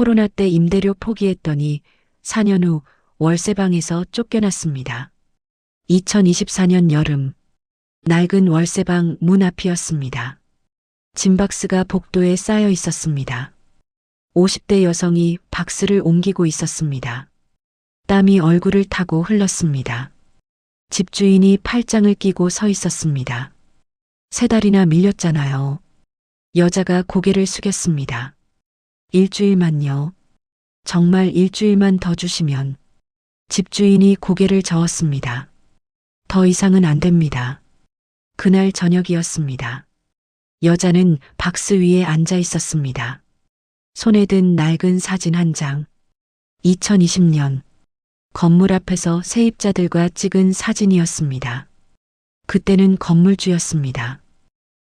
코로나 때 임대료 포기했더니 4년 후 월세방에서 쫓겨났습니다. 2024년 여름, 낡은 월세방 문 앞이었습니다. 짐박스가 복도에 쌓여 있었습니다. 50대 여성이 박스를 옮기고 있었습니다. 땀이 얼굴을 타고 흘렀습니다. 집주인이 팔짱을 끼고 서 있었습니다. 3달이나 밀렸잖아요. 여자가 고개를 숙였습니다. 일주일만요. 정말 일주일만 더 주시면. 집주인이 고개를 저었습니다. 더 이상은 안 됩니다. 그날 저녁이었습니다. 여자는 박스 위에 앉아 있었습니다. 손에 든 낡은 사진 한 장. 2020년 건물 앞에서 세입자들과 찍은 사진이었습니다. 그때는 건물주였습니다.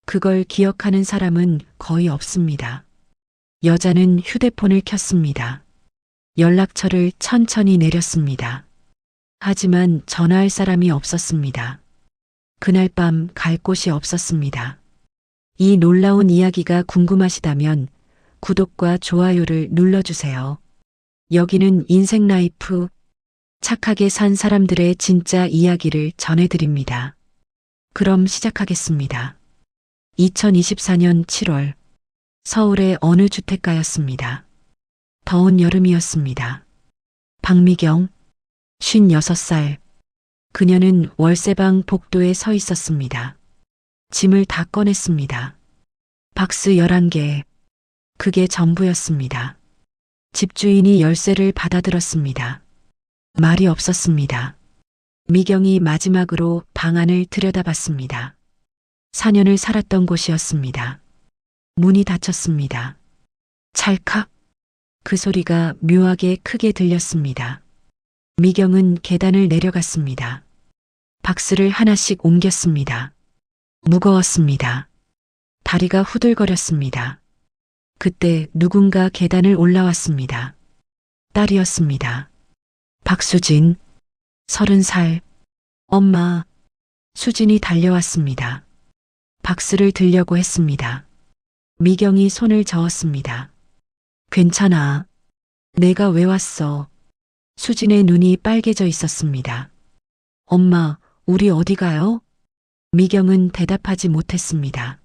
그걸 기억하는 사람은 거의 없습니다. 여자는 휴대폰을 켰습니다. 연락처를 천천히 내렸습니다. 하지만 전화할 사람이 없었습니다. 그날 밤 갈 곳이 없었습니다. 이 놀라운 이야기가 궁금하시다면 구독과 좋아요를 눌러주세요. 여기는 인생 라이프, 착하게 산 사람들의 진짜 이야기를 전해드립니다. 그럼 시작하겠습니다. 2024년 7월, 서울의 어느 주택가였습니다. 더운 여름이었습니다. 박미경, 56살. 그녀는 월세방 복도에 서 있었습니다. 짐을 다 꺼냈습니다. 박스 11개. 그게 전부였습니다. 집주인이 열쇠를 받아들었습니다. 말이 없었습니다. 미경이 마지막으로 방 안을 들여다봤습니다. 4년을 살았던 곳이었습니다. 문이 닫혔습니다. 찰칵. 그 소리가 묘하게 크게 들렸습니다. 미경은 계단을 내려갔습니다. 박스를 하나씩 옮겼습니다. 무거웠습니다. 다리가 후들거렸습니다. 그때 누군가 계단을 올라왔습니다. 딸이었습니다. 박수진, 30살. 엄마. 수진이 달려왔습니다. 박스를 들려고 했습니다. 미경이 손을 저었습니다. 괜찮아. 내가 왜 왔어? 수진의 눈이 빨개져 있었습니다. 엄마, 우리 어디 가요? 미경은 대답하지 못했습니다.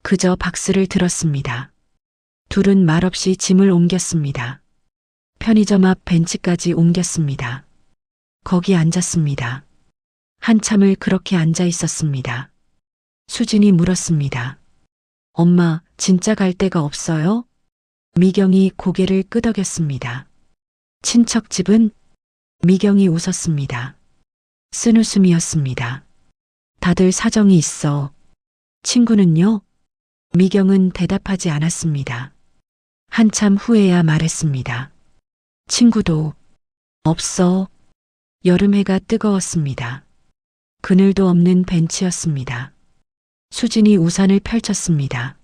그저 박스를 들었습니다. 둘은 말없이 짐을 옮겼습니다. 편의점 앞 벤치까지 옮겼습니다. 거기 앉았습니다. 한참을 그렇게 앉아 있었습니다. 수진이 물었습니다. 엄마, 진짜 갈 데가 없어요? 미경이 고개를 끄덕였습니다. 친척 집은? 미경이 웃었습니다. 쓴웃음이었습니다. 다들 사정이 있어. 친구는요? 미경은 대답하지 않았습니다. 한참 후에야 말했습니다. 친구도 없어. 여름해가 뜨거웠습니다. 그늘도 없는 벤치였습니다. 수진이 우산을 펼쳤습니다.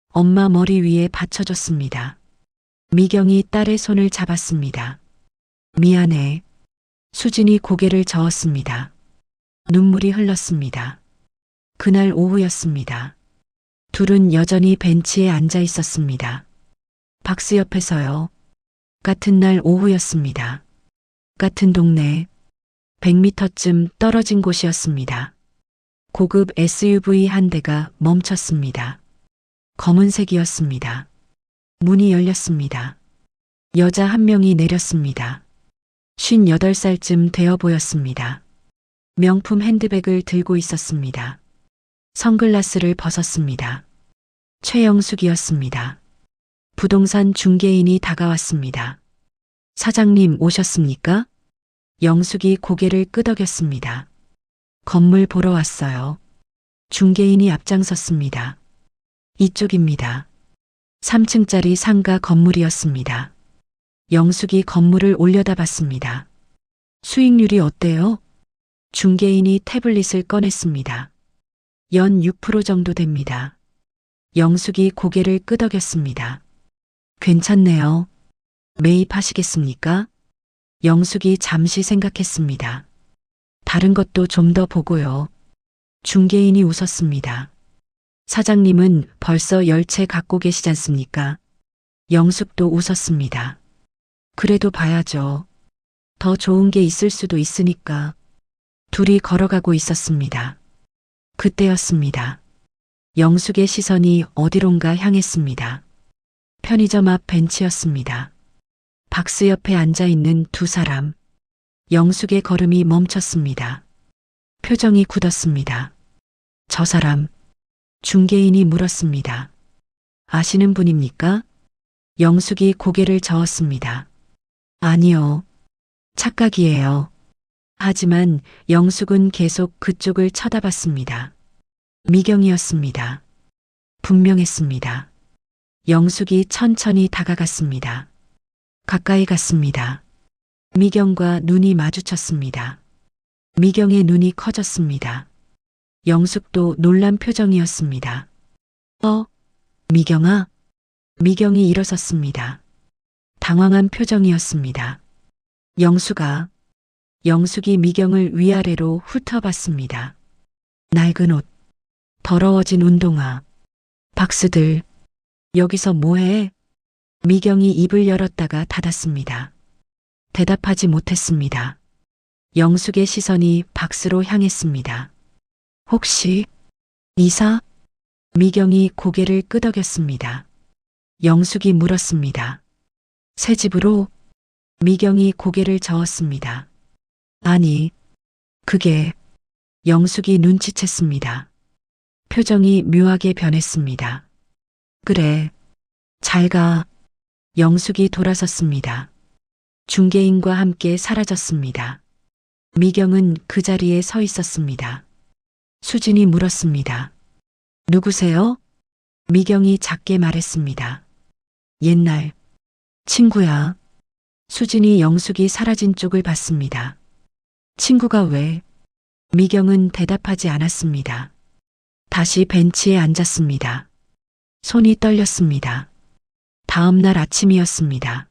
엄마 머리 위에 받쳐줬습니다. 미경이 딸의 손을 잡았습니다. 미안해. 수진이 고개를 저었습니다. 눈물이 흘렀습니다. 그날 오후였습니다. 둘은 여전히 벤치에 앉아 있었습니다. 박스 옆에서요. 같은 날 오후였습니다. 같은 동네, 100m쯤 떨어진 곳이었습니다. 고급 SUV 한 대가 멈췄습니다. 검은색이었습니다. 문이 열렸습니다. 여자 한 명이 내렸습니다. 58살쯤 되어 보였습니다. 명품 핸드백을 들고 있었습니다. 선글라스를 벗었습니다. 최영숙이었습니다. 부동산 중개인이 다가왔습니다. 사장님 오셨습니까? 영숙이 고개를 끄덕였습니다. 건물 보러 왔어요. 중개인이 앞장섰습니다. 이쪽입니다. 3층짜리 상가 건물이었습니다. 영숙이 건물을 올려다봤습니다. 수익률이 어때요? 중개인이 태블릿을 꺼냈습니다. 연 6% 정도 됩니다. 영숙이 고개를 끄덕였습니다. 괜찮네요. 매입하시겠습니까? 영숙이 잠시 생각했습니다. 다른 것도 좀 더 보고요. 중개인이 웃었습니다. 사장님은 벌써 10채 갖고 계시지 않습니까? 영숙도 웃었습니다. 그래도 봐야죠. 더 좋은 게 있을 수도 있으니까. 둘이 걸어가고 있었습니다. 그때였습니다. 영숙의 시선이 어디론가 향했습니다. 편의점 앞 벤치였습니다. 박스 옆에 앉아있는 두 사람. 영숙의 걸음이 멈췄습니다. 표정이 굳었습니다. 저 사람, 중개인이 물었습니다. 아시는 분입니까? 영숙이 고개를 저었습니다. 아니요. 착각이에요. 하지만 영숙은 계속 그쪽을 쳐다봤습니다. 미경이었습니다. 분명했습니다. 영숙이 천천히 다가갔습니다. 가까이 갔습니다. 미경과 눈이 마주쳤습니다. 미경의 눈이 커졌습니다. 영숙도 놀란 표정이었습니다. 미경아? 미경이 일어섰습니다. 당황한 표정이었습니다. 영숙이 미경을 위아래로 훑어봤습니다. 낡은 옷, 더러워진 운동화, 박스들, 여기서 뭐해? 미경이 입을 열었다가 닫았습니다. 대답하지 못했습니다. 영숙의 시선이 박스로 향했습니다. 혹시 이사? 미경이 고개를 끄덕였습니다. 영숙이 물었습니다. 새 집으로? 미경이 고개를 저었습니다. 아니, 그게 영숙이 눈치챘습니다. 표정이 묘하게 변했습니다. 그래, 잘 가. 영숙이 돌아섰습니다. 중개인과 함께 사라졌습니다. 미경은 그 자리에 서 있었습니다. 수진이 물었습니다. 누구세요? 미경이 작게 말했습니다. 옛날 친구야. 수진이 영숙이 사라진 쪽을 봤습니다. 친구가 왜? 미경은 대답하지 않았습니다. 다시 벤치에 앉았습니다. 손이 떨렸습니다. 다음 날 아침이었습니다.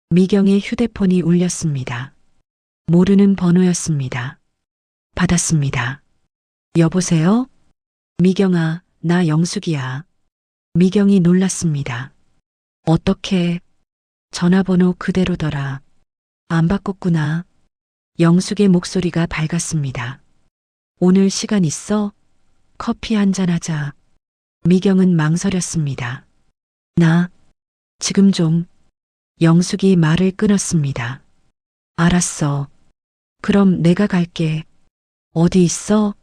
미경의 휴대폰이 울렸습니다. 모르는 번호였습니다. 받았습니다. 여보세요? 미경아, 나 영숙이야. 미경이 놀랐습니다. 어떻게? 전화번호 그대로더라. 안 바꿨구나. 영숙의 목소리가 밝았습니다. 오늘 시간 있어? 커피 한잔 하자. 미경은 망설였습니다. 나, 지금 좀. 영숙이 말을 끊었습니다. 알았어. 그럼 내가 갈게. 어디 있어?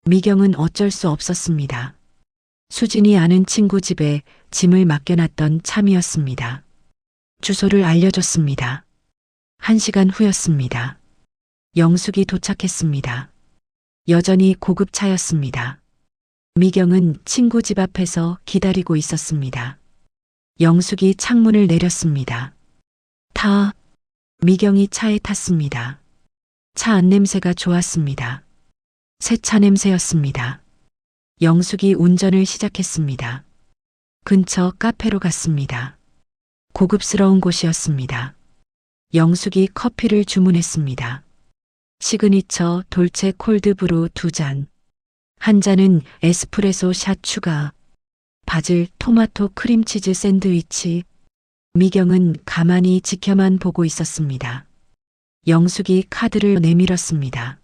미경은 어쩔 수 없었습니다. 수진이 아는 친구 집에 짐을 맡겨놨던 참이었습니다. 주소를 알려줬습니다. 1시간 후였습니다. 영숙이 도착했습니다. 여전히 고급차였습니다. 미경은 친구 집 앞에서 기다리고 있었습니다. 영숙이 창문을 내렸습니다. 타. 미경이 차에 탔습니다. 차 안냄새가 좋았습니다. 새 차 냄새였습니다. 영숙이 운전을 시작했습니다. 근처 카페로 갔습니다. 고급스러운 곳이었습니다. 영숙이 커피를 주문했습니다. 시그니처 돌체 콜드브루 2잔. 한 잔은 에스프레소 샷 추가. 바질 토마토 크림치즈 샌드위치. 미경은 가만히 지켜만 보고 있었습니다. 영숙이 카드를 내밀었습니다.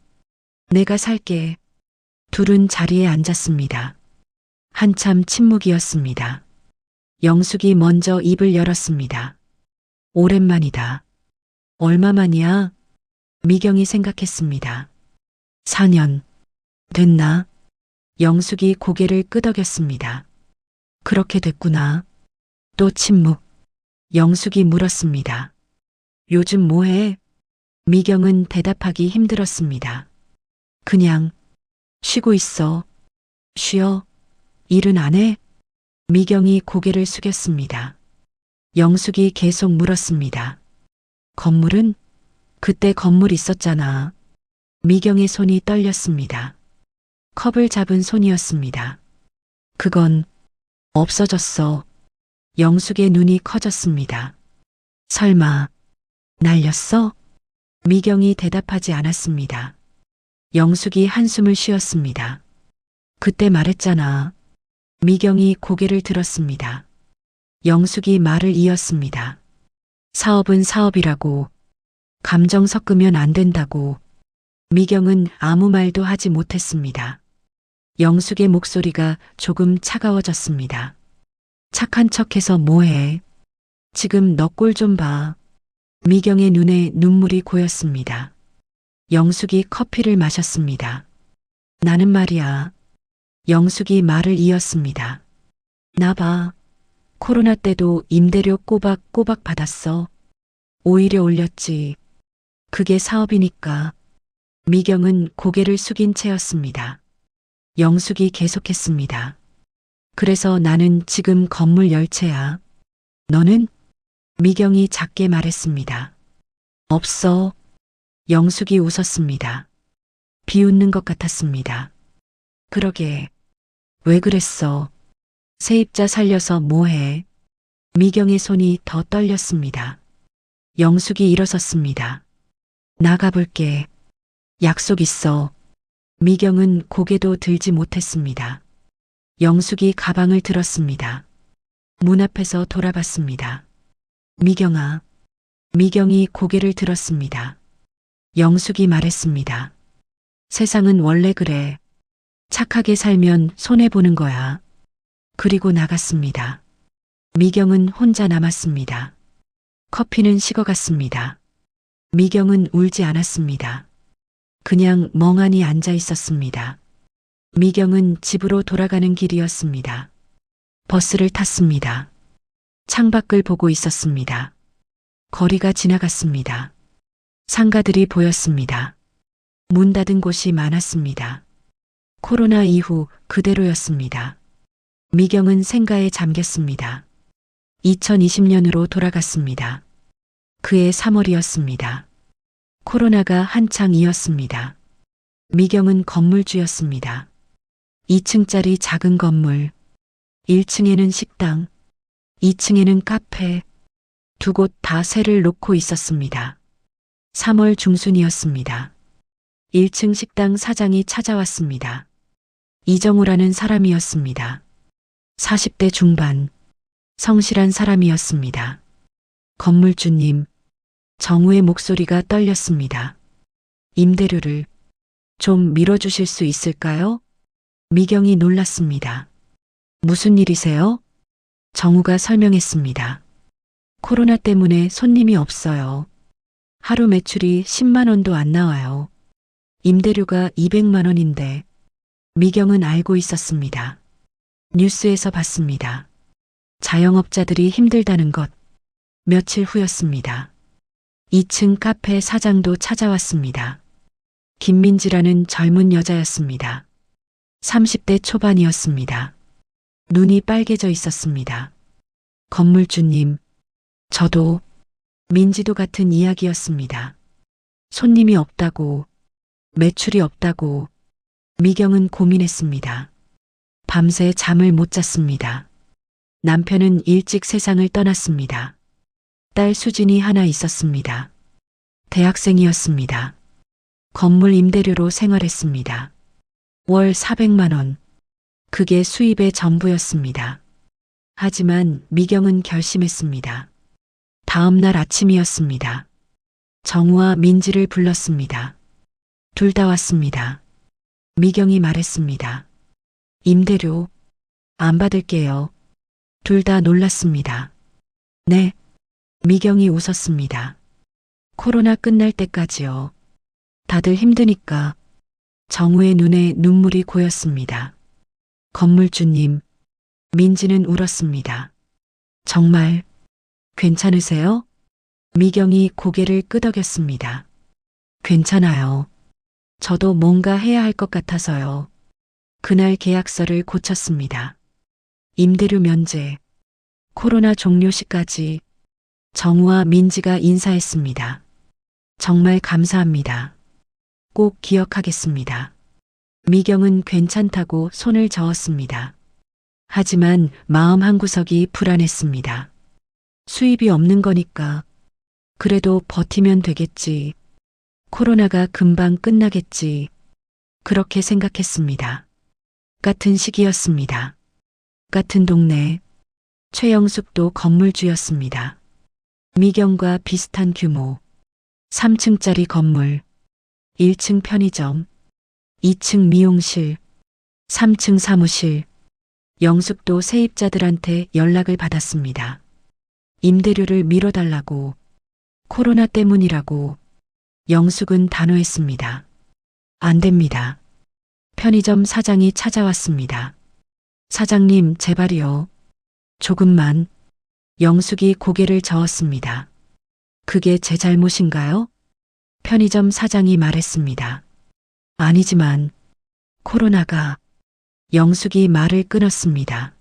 내가 살게. 둘은 자리에 앉았습니다. 한참 침묵이었습니다. 영숙이 먼저 입을 열었습니다. 오랜만이다. 얼마만이야? 미경이 생각했습니다. 4년. 됐나? 영숙이 고개를 끄덕였습니다. 그렇게 됐구나. 또 침묵. 영숙이 물었습니다. 요즘 뭐해? 미경은 대답하기 힘들었습니다. 그냥 쉬고 있어. 쉬어? 일은 안 해? 미경이 고개를 숙였습니다. 영숙이 계속 물었습니다. 건물은? 그때 건물 있었잖아. 미경의 손이 떨렸습니다. 컵을 잡은 손이었습니다. 그건 없어졌어. 영숙의 눈이 커졌습니다. 설마 날렸어? 미경이 대답하지 않았습니다. 영숙이 한숨을 쉬었습니다. 그때 말했잖아. 미경이 고개를 들었습니다. 영숙이 말을 이었습니다. 사업은 사업이라고, 감정 섞으면 안 된다고. 미경은 아무 말도 하지 못했습니다. 영숙의 목소리가 조금 차가워졌습니다. 착한 척해서 뭐해? 지금 너 꼴 좀 봐. 미경의 눈에 눈물이 고였습니다. 영숙이 커피를 마셨습니다. 나는 말이야. 영숙이 말을 이었습니다. 나 봐. 코로나 때도 임대료 꼬박꼬박 받았어. 오히려 올렸지. 그게 사업이니까. 미경은 고개를 숙인 채였습니다. 영숙이 계속했습니다. 그래서 나는 지금 건물 열채야. 너는? 미경이 작게 말했습니다. 없어. 영숙이 웃었습니다. 비웃는 것 같았습니다. 그러게. 왜 그랬어? 세입자 살려서 뭐해? 미경의 손이 더 떨렸습니다. 영숙이 일어섰습니다. 나가볼게. 약속 있어. 미경은 고개도 들지 못했습니다. 영숙이 가방을 들었습니다. 문 앞에서 돌아봤습니다. 미경아. 미경이 고개를 들었습니다. 영숙이 말했습니다. 세상은 원래 그래. 착하게 살면 손해보는 거야. 그리고 나갔습니다. 미경은 혼자 남았습니다. 커피는 식어갔습니다. 미경은 울지 않았습니다. 그냥 멍하니 앉아 있었습니다. 미경은 집으로 돌아가는 길이었습니다. 버스를 탔습니다. 창밖을 보고 있었습니다. 거리가 지나갔습니다. 상가들이 보였습니다. 문 닫은 곳이 많았습니다. 코로나 이후 그대로였습니다. 미경은 생가에 잠겼습니다. 2020년으로 돌아갔습니다. 그해 3월이었습니다. 코로나가 한창이었습니다. 미경은 건물주였습니다. 2층짜리 작은 건물, 1층에는 식당, 2층에는 카페, 두 곳 다 세를 놓고 있었습니다. 3월 중순이었습니다. 1층 식당 사장이 찾아왔습니다. 이정우라는 사람이었습니다. 40대 중반, 성실한 사람이었습니다. 건물주님, 정우의 목소리가 떨렸습니다. 임대료를 좀 밀어주실 수 있을까요? 미경이 놀랐습니다. 무슨 일이세요? 정우가 설명했습니다. 코로나 때문에 손님이 없어요. 하루 매출이 10만 원도 안 나와요. 임대료가 200만 원인데 미경은 알고 있었습니다. 뉴스에서 봤습니다. 자영업자들이 힘들다는 것. 며칠 후였습니다. 2층 카페 사장도 찾아왔습니다. 김민지라는 젊은 여자였습니다. 30대 초반이었습니다. 눈이 빨개져 있었습니다. 건물주님, 저도 민지도 같은 이야기였습니다. 손님이 없다고, 매출이 없다고. 미경은 고민했습니다. 밤새 잠을 못 잤습니다. 남편은 일찍 세상을 떠났습니다. 딸 수진이 하나 있었습니다. 대학생이었습니다. 건물 임대료로 생활했습니다. 월 400만 원. 그게 수입의 전부였습니다. 하지만 미경은 결심했습니다. 다음 날 아침이었습니다. 정우와 민지를 불렀습니다. 둘 다 왔습니다. 미경이 말했습니다. 임대료 안 받을게요. 둘 다 놀랐습니다. 네. 미경이 웃었습니다. 코로나 끝날 때까지요. 다들 힘드니까. 정우의 눈에 눈물이 고였습니다. 건물주님, 민지는 울었습니다. 정말 괜찮으세요? 미경이 고개를 끄덕였습니다. 괜찮아요. 저도 뭔가 해야 할 것 같아서요. 그날 계약서를 고쳤습니다. 임대료 면제, 코로나 종료 시까지. 정우와 민지가 인사했습니다. 정말 감사합니다. 꼭 기억하겠습니다. 미경은 괜찮다고 손을 저었습니다. 하지만 마음 한구석이 불안했습니다. 수입이 없는 거니까. 그래도 버티면 되겠지. 코로나가 금방 끝나겠지. 그렇게 생각했습니다. 같은 시기였습니다. 같은 동네, 최영숙도 건물주였습니다. 미경과 비슷한 규모, 3층짜리 건물, 1층 편의점, 2층 미용실, 3층 사무실. 영숙도 세입자들한테 연락을 받았습니다. 임대료를 미뤄달라고, 코로나 때문이라고. 영숙은 단호했습니다. 안 됩니다. 편의점 사장이 찾아왔습니다. 사장님, 제발이요. 조금만. 영숙이 고개를 저었습니다. 그게 제 잘못인가요? 편의점 사장이 말했습니다. 아니지만 코로나가. 영숙이 말을 끊었습니다.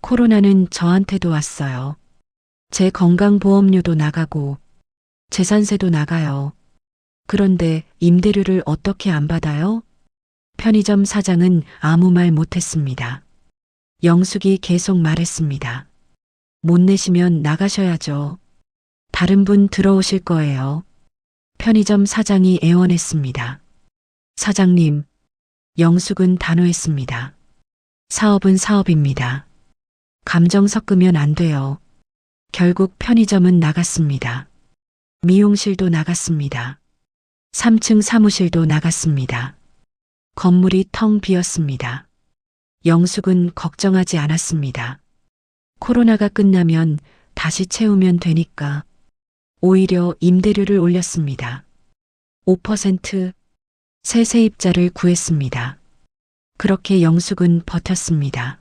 코로나는 저한테도 왔어요. 제 건강보험료도 나가고 재산세도 나가요. 그런데 임대료를 어떻게 안 받아요? 편의점 사장은 아무 말 못했습니다. 영숙이 계속 말했습니다. 못 내시면 나가셔야죠. 다른 분 들어오실 거예요. 편의점 사장이 애원했습니다. 사장님, 영숙은 단호했습니다. 사업은 사업입니다. 감정 섞으면 안 돼요. 결국 편의점은 나갔습니다. 미용실도 나갔습니다. 3층 사무실도 나갔습니다. 건물이 텅 비었습니다. 영숙은 걱정하지 않았습니다. 코로나가 끝나면 다시 채우면 되니까. 오히려 임대료를 올렸습니다. 5% 새 세입자를 구했습니다. 그렇게 영숙은 버텼습니다.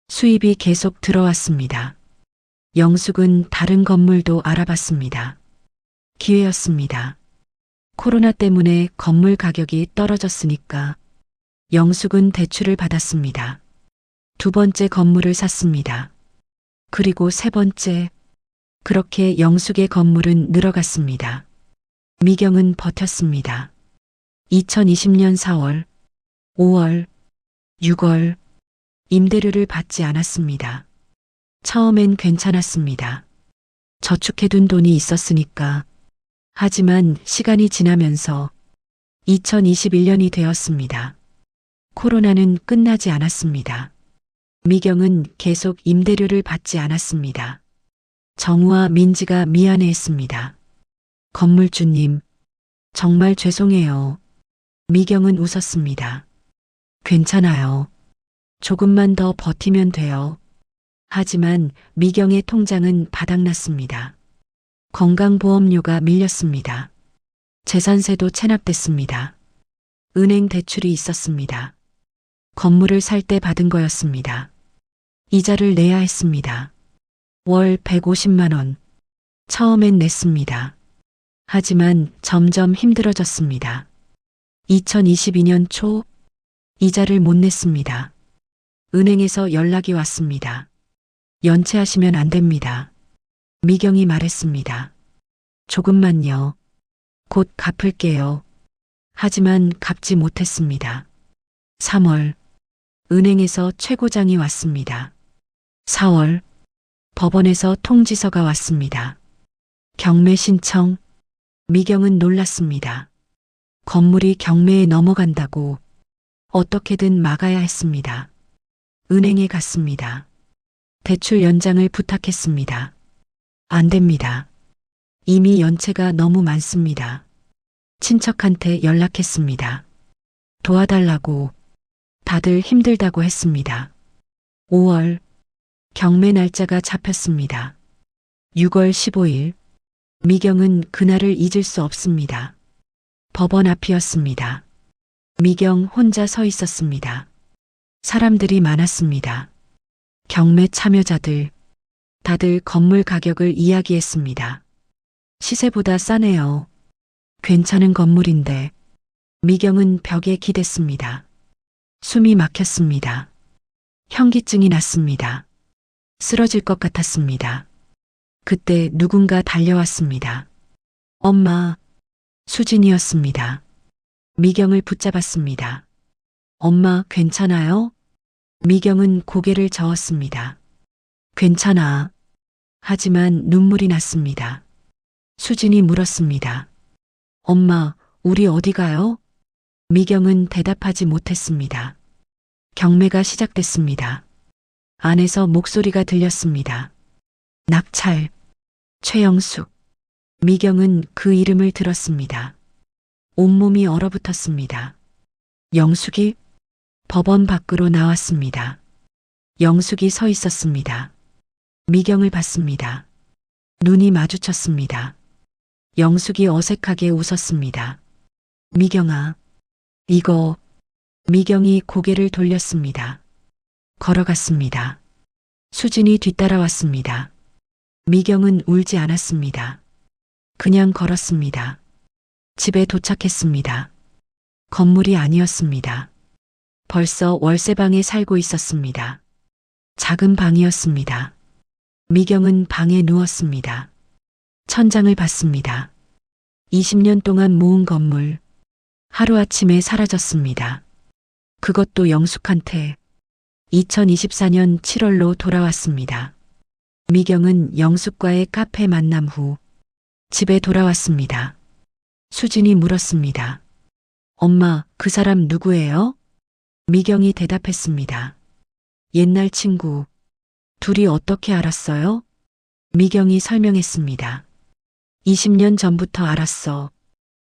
수입이 계속 들어왔습니다. 영숙은 다른 건물도 알아봤습니다. 기회였습니다. 코로나 때문에 건물 가격이 떨어졌으니까. 영숙은 대출을 받았습니다. 두 번째 건물을 샀습니다. 그리고 세 번째. 그렇게 영숙의 건물은 늘어갔습니다. 미경은 버텼습니다. 2020년 4월, 5월, 6월 임대료를 받지 않았습니다. 처음엔 괜찮았습니다. 저축해둔 돈이 있었으니까. 하지만 시간이 지나면서 2021년이 되었습니다. 코로나는 끝나지 않았습니다. 미경은 계속 임대료를 받지 않았습니다. 정우와 민지가 미안해했습니다. 건물주님, 정말 죄송해요. 미경은 웃었습니다. 괜찮아요. 조금만 더 버티면 돼요. 하지만 미경의 통장은 바닥났습니다. 건강보험료가 밀렸습니다. 재산세도 체납됐습니다. 은행 대출이 있었습니다. 건물을 살 때 받은 거였습니다. 이자를 내야 했습니다. 월 150만 원. 처음엔 냈습니다. 하지만 점점 힘들어졌습니다. 2022년 초 이자를 못 냈습니다. 은행에서 연락이 왔습니다. 연체하시면 안 됩니다. 미경이 말했습니다. 조금만요. 곧 갚을게요. 하지만 갚지 못했습니다. 3월 은행에서 최고장이 왔습니다. 4월 법원에서 통지서가 왔습니다. 경매 신청. 미경은 놀랐습니다. 건물이 경매에 넘어간다고. 어떻게든 막아야 했습니다. 은행에 갔습니다. 대출 연장을 부탁했습니다. 안 됩니다. 이미 연체가 너무 많습니다. 친척한테 연락했습니다. 도와달라고. 다들 힘들다고 했습니다. 5월 경매 날짜가 잡혔습니다. 6월 15일 미경은 그날을 잊을 수 없습니다. 법원 앞이었습니다. 미경 혼자 서 있었습니다. 사람들이 많았습니다. 경매 참여자들, 다들 건물 가격을 이야기했습니다. 시세보다 싸네요. 괜찮은 건물인데. 미경은 벽에 기댔습니다. 숨이 막혔습니다. 현기증이 났습니다. 쓰러질 것 같았습니다. 그때 누군가 달려왔습니다. 엄마, 수진이었습니다. 미경을 붙잡았습니다. 엄마, 괜찮아요? 미경은 고개를 저었습니다. 괜찮아. 하지만 눈물이 났습니다. 수진이 물었습니다. 엄마, 우리 어디 가요? 미경은 대답하지 못했습니다. 경매가 시작됐습니다. 안에서 목소리가 들렸습니다. 낙찰, 최영숙. 미경은 그 이름을 들었습니다. 온몸이 얼어붙었습니다. 영숙이 법원 밖으로 나왔습니다. 영숙이 서 있었습니다. 미경을 봤습니다. 눈이 마주쳤습니다. 영숙이 어색하게 웃었습니다. 미경아, 이거. 미경이 고개를 돌렸습니다. 걸어갔습니다. 수진이 뒤따라왔습니다. 미경은 울지 않았습니다. 그냥 걸었습니다. 집에 도착했습니다. 건물이 아니었습니다. 벌써 월세방에 살고 있었습니다. 작은 방이었습니다. 미경은 방에 누웠습니다. 천장을 봤습니다. 20년 동안 모은 건물, 하루아침에 사라졌습니다. 그것도 영숙한테 2024년 7월로 돌아왔습니다. 미경은 영숙과의 카페 만남 후 집에 돌아왔습니다. 수진이 물었습니다. 엄마, 그 사람 누구예요? 미경이 대답했습니다. 옛날 친구. 둘이 어떻게 알았어요? 미경이 설명했습니다. 20년 전부터 알았어.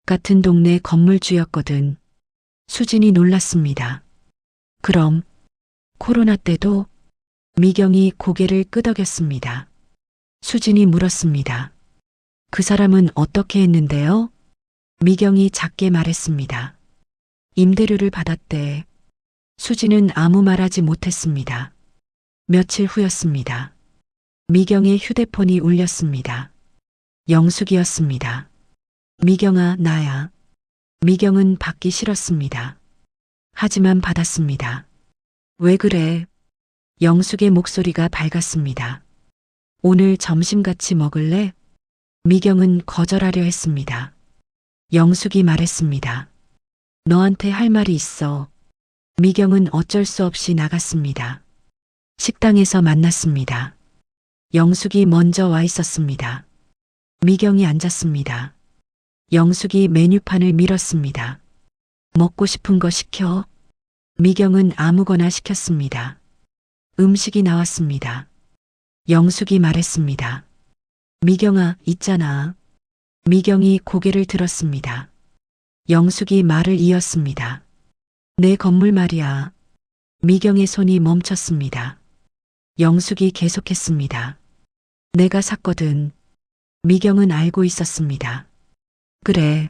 같은 동네 건물주였거든. 수진이 놀랐습니다. 그럼 코로나 때도? 미경이 고개를 끄덕였습니다. 수진이 물었습니다. 그 사람은 어떻게 했는데요? 미경이 작게 말했습니다. 임대료를 받았대. 수진은 아무 말하지 못했습니다. 며칠 후였습니다. 미경의 휴대폰이 울렸습니다. 영숙이었습니다. 미경아, 나야. 미경은 받기 싫었습니다. 하지만 받았습니다. 왜 그래? 영숙의 목소리가 밝았습니다. 오늘 점심 같이 먹을래? 미경은 거절하려 했습니다. 영숙이 말했습니다. 너한테 할 말이 있어. 미경은 어쩔 수 없이 나갔습니다. 식당에서 만났습니다. 영숙이 먼저 와 있었습니다. 미경이 앉았습니다. 영숙이 메뉴판을 밀었습니다. 먹고 싶은 거 시켜. 미경은 아무거나 시켰습니다. 음식이 나왔습니다. 영숙이 말했습니다. 미경아, 있잖아. 미경이 고개를 들었습니다. 영숙이 말을 이었습니다. 내 건물 말이야. 미경의 손이 멈췄습니다. 영숙이 계속했습니다. 내가 샀거든. 미경은 알고 있었습니다. 그래.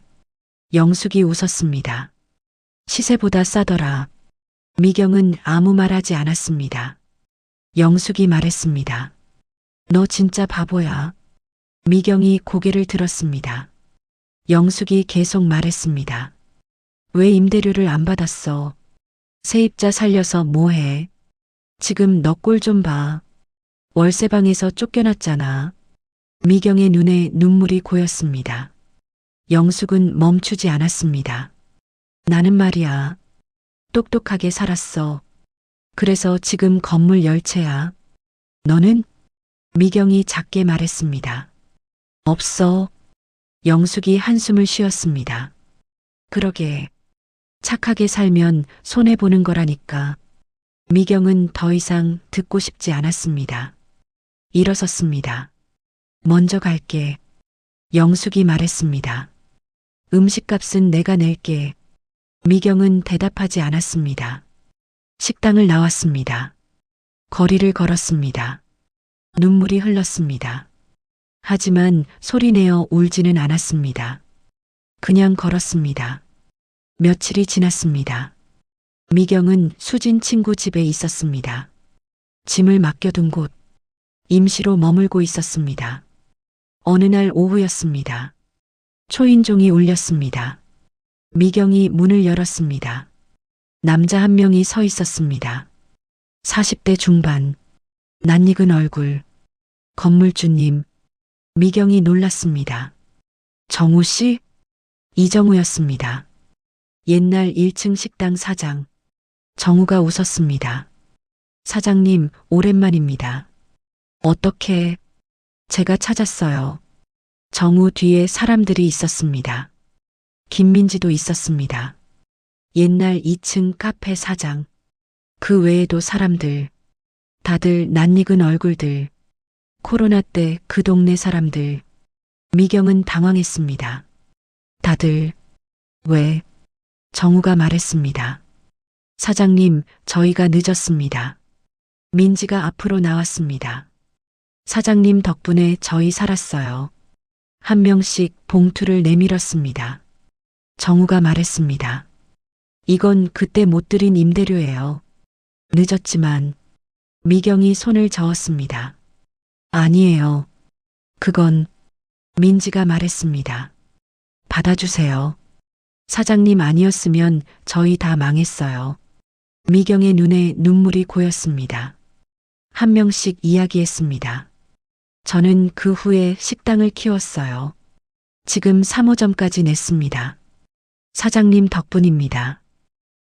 영숙이 웃었습니다. 시세보다 싸더라. 미경은 아무 말 하지 않았습니다. 영숙이 말했습니다. 너 진짜 바보야. 미경이 고개를 들었습니다. 영숙이 계속 말했습니다. 왜 임대료를 안 받았어? 세입자 살려서 뭐해? 지금 너 꼴 좀 봐. 월세방에서 쫓겨났잖아. 미경의 눈에 눈물이 고였습니다. 영숙은 멈추지 않았습니다. 나는 말이야. 똑똑하게 살았어. 그래서 지금 건물 열채야. 너는? 미경이 작게 말했습니다. 없어. 영숙이 한숨을 쉬었습니다. 그러게. 착하게 살면 손해보는 거라니까. 미경은 더 이상 듣고 싶지 않았습니다. 일어섰습니다. 먼저 갈게. 영숙이 말했습니다. 음식값은 내가 낼게. 미경은 대답하지 않았습니다. 식당을 나왔습니다. 거리를 걸었습니다. 눈물이 흘렀습니다. 하지만 소리내어 울지는 않았습니다. 그냥 걸었습니다. 며칠이 지났습니다. 미경은 수진 친구 집에 있었습니다. 짐을 맡겨둔 곳, 임시로 머물고 있었습니다. 어느 날 오후였습니다. 초인종이 울렸습니다. 미경이 문을 열었습니다. 남자 한 명이 서 있었습니다. 40대 중반, 낯익은 얼굴. 건물주님. 미경이 놀랐습니다. 정우 씨? 이정우였습니다. 옛날 1층 식당 사장. 정우가 웃었습니다. 사장님, 오랜만입니다. 어떻게? 제가 찾았어요. 정우 뒤에 사람들이 있었습니다. 김민지도 있었습니다. 옛날 2층 카페 사장. 그 외에도 사람들. 다들 낯익은 얼굴들. 코로나 때 그 동네 사람들. 미경은 당황했습니다. 다들 왜? 정우가 말했습니다. 사장님, 저희가 늦었습니다. 민지가 앞으로 나왔습니다. 사장님 덕분에 저희 살았어요. 한 명씩 봉투를 내밀었습니다. 정우가 말했습니다. 이건 그때 못 드린 임대료예요. 늦었지만 미경이 손을 저었습니다. 아니에요. 그건 민지가 말했습니다. 받아주세요. 사장님 아니었으면 저희 다 망했어요. 미경의 눈에 눈물이 고였습니다. 한 명씩 이야기했습니다. 저는 그 후에 식당을 키웠어요. 지금 3호점까지 냈습니다. 사장님 덕분입니다.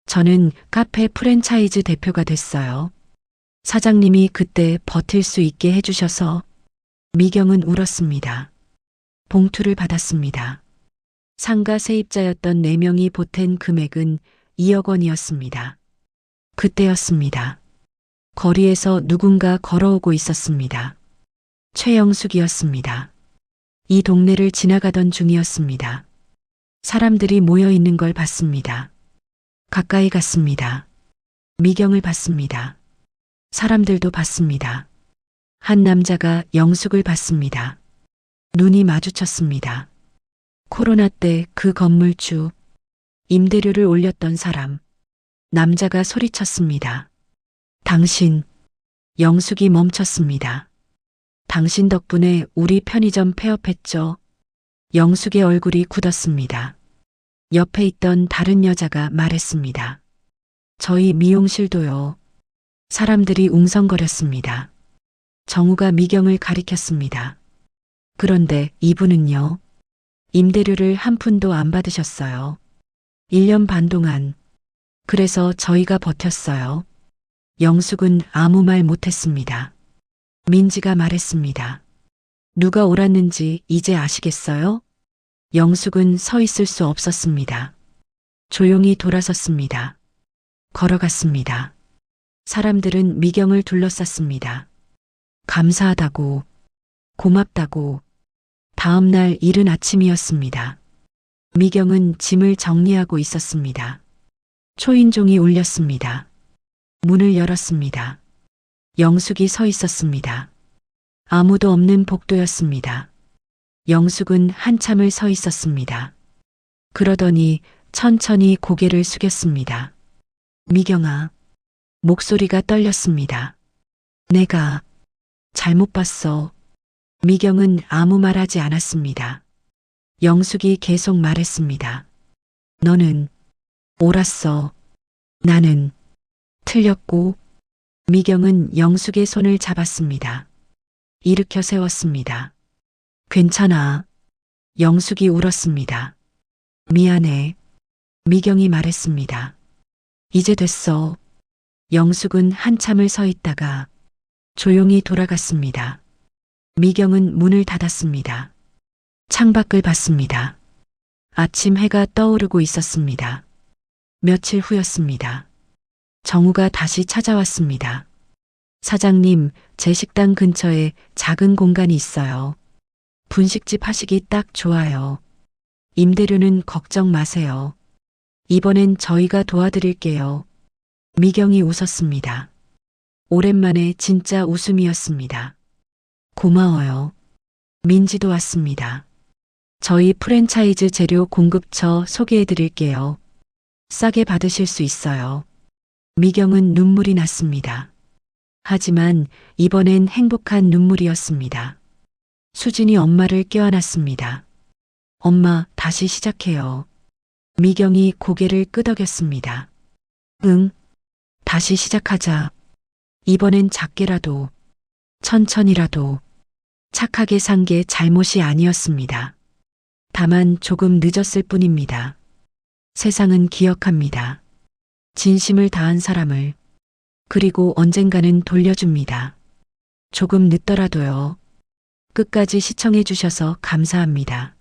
저는 카페 프랜차이즈 대표가 됐어요. 사장님이 그때 버틸 수 있게 해주셔서. 미경은 울었습니다. 봉투를 받았습니다. 상가 세입자였던 4명이 보탠 금액은 2억 원이었습니다. 그때였습니다. 거리에서 누군가 걸어오고 있었습니다. 최영숙이었습니다. 이 동네를 지나가던 중이었습니다. 사람들이 모여 있는 걸 봤습니다. 가까이 갔습니다. 미경을 봤습니다. 사람들도 봤습니다. 한 남자가 영숙을 봤습니다. 눈이 마주쳤습니다. 코로나 때 그 건물주, 임대료를 올렸던 사람. 남자가 소리쳤습니다. 당신. 영숙이 멈췄습니다. 당신 덕분에 우리 편의점 폐업했죠. 영숙의 얼굴이 굳었습니다. 옆에 있던 다른 여자가 말했습니다. 저희 미용실도요. 사람들이 웅성거렸습니다. 정우가 미경을 가리켰습니다. 그런데 이분은요. 임대료를 한 푼도 안 받으셨어요. 1년 반 동안. 그래서 저희가 버텼어요. 영숙은 아무 말 못했습니다. 민지가 말했습니다. 누가 옳았는지 이제 아시겠어요? 영숙은 서 있을 수 없었습니다. 조용히 돌아섰습니다. 걸어갔습니다. 사람들은 미경을 둘러쌌습니다. 감사하다고, 고맙다고. 다음 날 이른 아침이었습니다. 미경은 짐을 정리하고 있었습니다. 초인종이 울렸습니다. 문을 열었습니다. 영숙이 서 있었습니다. 아무도 없는 복도였습니다. 영숙은 한참을 서 있었습니다. 그러더니 천천히 고개를 숙였습니다. 미경아. 목소리가 떨렸습니다. 내가 잘못 봤어. 미경은 아무 말하지 않았습니다. 영숙이 계속 말했습니다. 너는 옳았어. 나는 틀렸고. 미경은 영숙의 손을 잡았습니다. 일으켜 세웠습니다. 괜찮아. 영숙이 울었습니다. 미안해. 미경이 말했습니다. 이제 됐어. 영숙은 한참을 서 있다가 조용히 돌아갔습니다. 미경은 문을 닫았습니다. 창밖을 봤습니다. 아침 해가 떠오르고 있었습니다. 며칠 후였습니다. 정우가 다시 찾아왔습니다. 사장님, 제 식당 근처에 작은 공간이 있어요. 분식집 하시기 딱 좋아요. 임대료는 걱정 마세요. 이번엔 저희가 도와드릴게요. 미경이 웃었습니다. 오랜만에 진짜 웃음이었습니다. 고마워요. 민지도 왔습니다. 저희 프랜차이즈 재료 공급처 소개해드릴게요. 싸게 받으실 수 있어요. 미경은 눈물이 났습니다. 하지만 이번엔 행복한 눈물이었습니다. 수진이 엄마를 껴안았습니다. 엄마, 다시 시작해요. 미경이 고개를 끄덕였습니다. 응, 다시 시작하자. 이번엔 작게라도, 천천히라도, 착하게 산 게 잘못이 아니었습니다. 다만 조금 늦었을 뿐입니다. 세상은 기억합니다. 진심을 다한 사람을. 그리고 언젠가는 돌려줍니다. 조금 늦더라도요. 끝까지 시청해 주셔서 감사합니다.